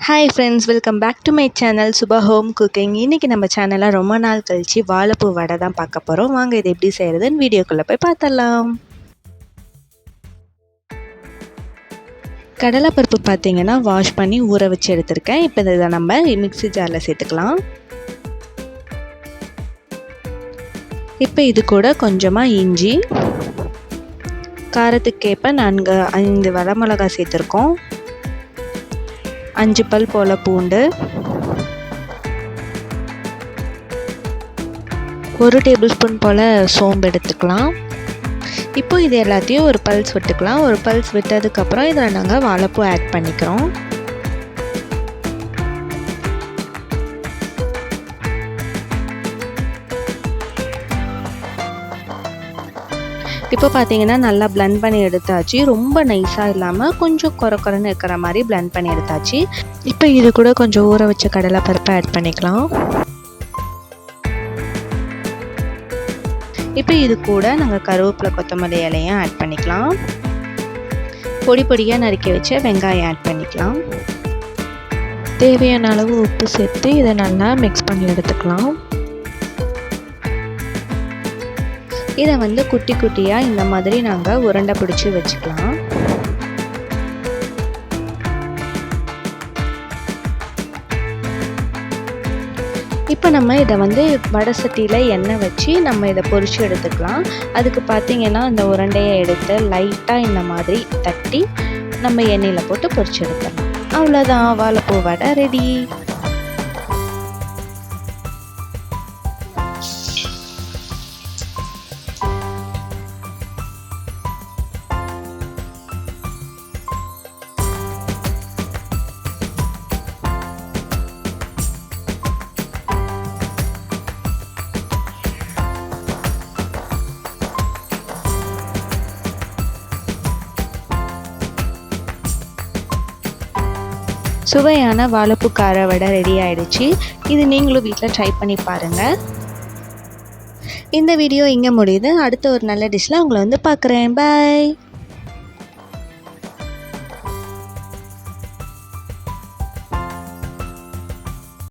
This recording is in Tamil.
Hi friends, welcome back to my channel Subha home cooking. இன்றைக்கி நம்ம சேனலில் ரொம்ப நாள் கழித்து வாழைப்பூ வடை தான் பார்க்க போகிறோம். வாங்க இது எப்படி செய்கிறதுன்னு வீடியோக்குள்ளே போய் பார்த்துடலாம். கடலைப்பருப்பு பார்த்திங்கன்னா வாஷ் பண்ணி ஊற வச்சு எடுத்திருக்கேன். இப்போ இதை நம்ம மிக்ஸி ஜாரில் சேர்த்துக்கலாம். இப்போ இது கூட கொஞ்சமாக இஞ்சி, காரத்துக்கேற்ப 5 வரமிளகா சேர்த்துருக்கோம், 5 பல் போல் பூண்டு, 1 டேபிள் ஸ்பூன் போல் சோம்பு எடுத்துக்கலாம். இப்போ இது எல்லாத்தையும் ஒரு பல்ஸ் விட்டுக்கலாம். ஒரு பல்ஸ் விட்டதுக்கப்புறம் இதில் நாங்கள் வாழைப்பூ ஆட் பண்ணிக்கிறோம். இப்போ பார்த்தீங்கன்னா நல்லா பிளெண்ட் பண்ணி எடுத்தாச்சு. ரொம்ப நைஸாக இல்லாமல் கொஞ்சம் கொரன்னு இருக்கிற மாதிரி பிளெண்ட் பண்ணி எடுத்தாச்சு. இப்போ இது கூட கொஞ்சம் ஊற வச்ச கடலைப்பருப்பை ஆட் பண்ணிக்கலாம். இப்போ இது கூட நாங்கள் கருவேப்பிலை கொத்தமல்லி இலையும் ஆட் பண்ணிக்கலாம். பொடி பொடியாக நறுக்கி வச்ச வெங்காயம் ஆட் பண்ணிக்கலாம். தேவையான அளவு உப்பு சேர்த்து இதை நல்லா மிக்ஸ் பண்ணி எடுத்துக்கலாம். இதை குட்டி குட்டியாக இந்த மாதிரி நாங்கள் உருண்டை பிடிச்சி வச்சுக்கலாம். இப்போ நம்ம இதை வடை சட்டியில் எண்ணெய் வச்சு நம்ம இதை பொரிச்சு எடுத்துக்கலாம். அதுக்கு பார்த்திங்கன்னா இந்த உருண்டையை எடுத்து லைட்டாக இந்த மாதிரி தட்டி நம்ம எண்ணெயில் போட்டு பொரிச்சு எடுத்துடலாம். அவ்வளோதான், வாழைப்பூ வடை ரெடி. சுவையான வாழைப்பூ கார வடை ரெடி ஆகிடுச்சு. இது நீங்களும் வீட்டில் ட்ரை பண்ணி பாருங்கள். இந்த வீடியோ இங்கே முடியுது. அடுத்த ஒரு நல்ல டிஷ்ஷில் உங்களை பார்க்குறேன். பாய்.